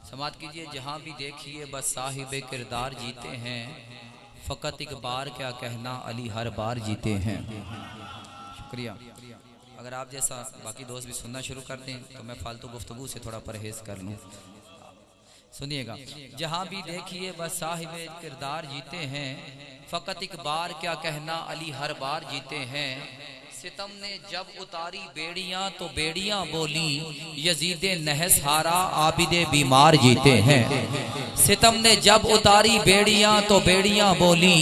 समात कीजिए। जहाँ भी देखिए बस साहिब किरदार जीते हैं, फ़कत एक बार क्या कहना अली हर बार जीते हैं। शुक्रिया। अगर आप जैसा बाकी दोस्त भी सुनना शुरू कर दें तो मैं फालतू गुफ्तगू से थोड़ा परहेज़ कर लूँ। सुनिएगा। जहाँ भी देखिए बस साहिब किरदार जीते हैं, फ़कत एक बार क्या कहना अली हर बार जीते हैं। सितम ने जब उतारी बेड़ियां तो बेड़ियां बोली, यजीदे नहस हारा आबिदे बीमार जीते हैं। सितम ने जब उतारी बेड़ियां तो बेड़ियां बोली।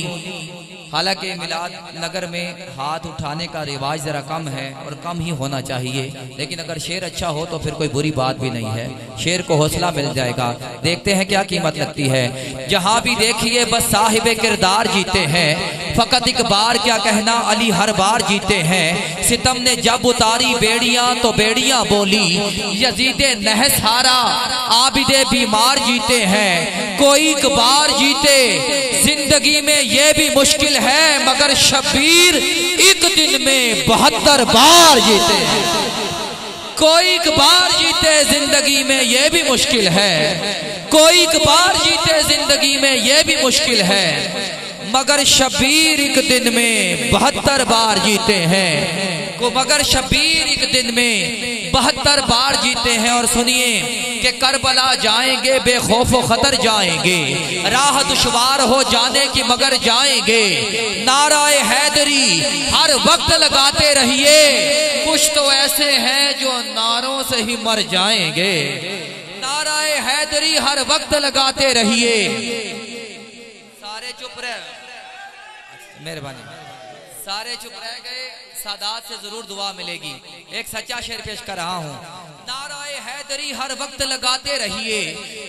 हालांकि मिलाद नगर में हाथ उठाने का रिवाज जरा कम है और कम ही होना चाहिए, लेकिन अगर शेर अच्छा हो तो फिर कोई बुरी बात भी नहीं है, शेर को हौसला मिल जाएगा। देखते हैं क्या कीमत लगती है। जहां भी देखिए बस साहिबे किरदार जीते हैं, फकत एक बार क्या कहना अली हर बार जीते हैं। सितम ने जब उतारी बेड़ियां तो बेड़ियां बोली, यजीदे नहस हारा आबिदे बीमार जीते हैं। कोई एक बार जीते जिंदगी में ये भी मुश्किल है, मगर शब्बीर एक दिन में 72 बार जीते हैं। कोई एक बार जीते जिंदगी में ये भी मुश्किल है, कोई एक बार जीते जिंदगी में ये भी मुश्किल है, मगर शब्बीर एक दिन में 72 बार जीते हैं। मगर शब्बीर एक दिन में 72 बार जीते हैं। और सुनिए कि करबला जाएंगे बेखौफ खतर जाएंगे, राह दुश्वार हो जाने की मगर जाएंगे। नाराए हैदरी हर वक्त लगाते रहिए, कुछ तो ऐसे हैं जो नारों से ही मर जाएंगे। नाराए हैदरी हर वक्त लगाते रहिए। सारे चुप रहे, मेहरबानी, सारे चुप रह गए। सादात से जरूर दुआ मिलेगी। एक सच्चा शेर पेश कर रहा हूँ। नाराए हैदरी हर वक्त लगाते रहिए,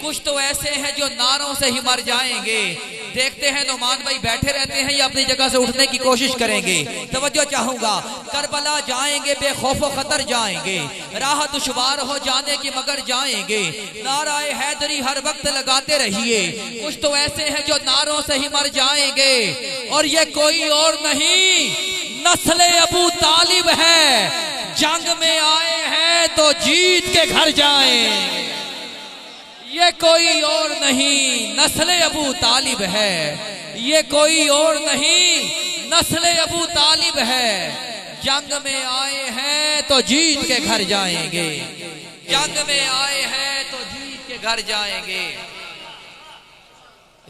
कुछ तो ऐसे हैं जो नारों से ही मर जाएंगे। देखते हैं नोमान भाई बैठे रहते हैं या अपनी जगह से उठने की कोशिश करेंगे। तवज्जो चाहूंगा। करबला जाएंगे बेखौफ खतर जाएंगे, राह दुश्वार हो जाने की मगर जाएंगे। नाराए हैदरी हर वक्त लगाते रहिए, कुछ तो ऐसे हैं जो नारों से ही मर जाएंगे। और ये कोई और नहीं, नस्ले अबू तालिब है, जंग में आए हैं तो जीत के घर जाएं। ये कोई और नहीं, नस्ले अबू तालिब है, ये कोई और नहीं, नस्ले अबू तालिब है। जंग में आए हैं तो जीत के घर जाएंगे, जंग में आए हैं तो जीत के घर जाएंगे।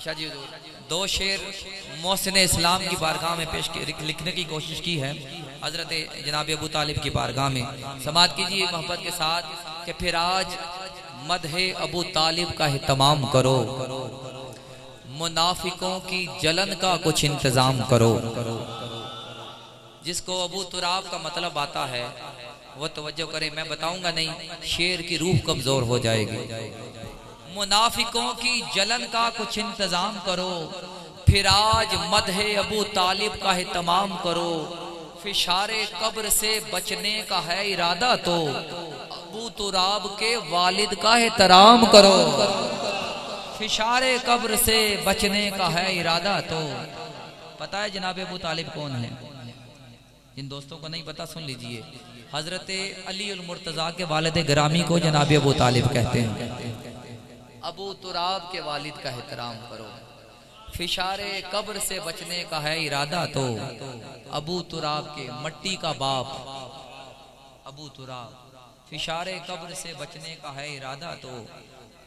जी दो शेर मोहसिन इस्लाम की बारगाह में पेश लिखने की कोशिश की है, हजरत जनाब अबू तालिब की बारगाह में। समात कीजिए मोहब्बत के साथ कि फिर आज मदहे अबू तालिब का एहतमाम करो, मुनाफिकों की जलन का कुछ इंतजाम करो। जिसको अबू तुराब का मतलब आता है वो तवज्जो करे, मैं बताऊंगा नहीं, शेर की रूह कमजोर हो जाएगी। मुनाफिकों की जलन का कुछ इंतजाम करो, फिर आज मदहे अबू तालिब का एहतमाम करो। फिशारे कब्र से बचने का है इरादा तो अबू तुराब के वालिद का एहतराम करो। फिशारे कब्र से बचने का है इरादा तो। पता है जनाब अबू तालिब कौन है? जिन दोस्तों को नहीं पता सुन लीजिए। हजरत अली उल मुर्तजा के वालिद गिरामी को जनाब अबू तालिब कहते हैं। अबू तुराब के वालिद का एहतराम करो, फिशारे कब्र से बचने का है इरादा तो अबू तुराब के, मट्टी का बाप अबू तुराब, फिशारे कब्र से बचने का है इरादा तो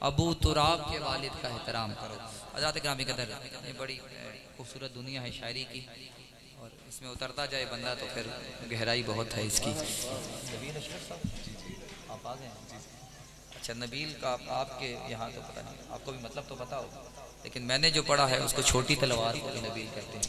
अबू तुराब के वालिद का एहतराम करो। हज़रात गिरामी कदर, ये बड़ी खूबसूरत दुनिया है शायरी की, और इसमें उतरता जाए बंदा तो फिर गहराई बहुत है इसकी। आप आ गए? अच्छा, नबील का आपके यहाँ तो पता नहीं, आपको भी मतलब तो पता होगा, लेकिन मैंने जो पढ़ा है उसको छोटी तलवार को भी नबील कहते हैं।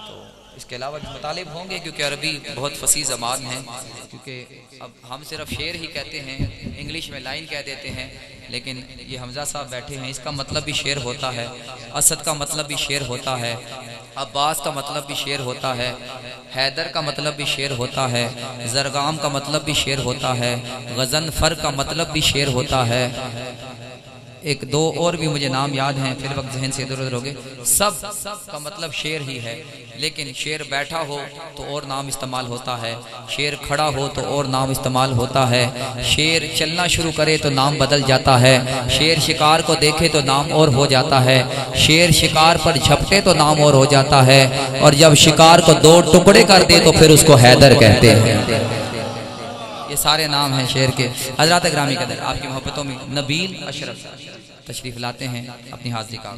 तो इसके अलावा भी मुतालिब होंगे क्योंकि अरबी बहुत फसी ज़बान है। क्योंकि अब हम सिर्फ शेर ही कहते हैं, इंग्लिश में लाइन कह देते हैं, लेकिन ये हमजा साहब बैठे हैं, इसका मतलब भी शेर होता है, असद का मतलब भी शेर होता है, अब्बास का मतलब भी शेर होता है, हैदर का मतलब भी शेर होता है, जरगाम का मतलब भी शेर होता है, गजनफर का मतलब भी शेर होता है। एक दो और भी मुझे नाम याद हैं, फिर वक्त जहन से इधर उधर हो गए। सब का मतलब शेर ही है, लेकिन शेर बैठा हो तो और नाम इस्तेमाल होता है, शेर खड़ा हो तो और नाम इस्तेमाल होता है, शेर चलना शुरू करे तो नाम बदल जाता है, शेर शिकार को देखे तो नाम और हो जाता है, शेर शिकार पर झपटे तो नाम और हो जाता है, और जब शिकार को दो टुकड़े कर दे तो फिर उसको हैदर कहते हैं। ये सारे नाम हैं शेर के। हजरात ग्रामी कदर, आपकी मोहब्बतों में नबील अशरफ तशरीफ लाते हैं, अपनी हाजिरी का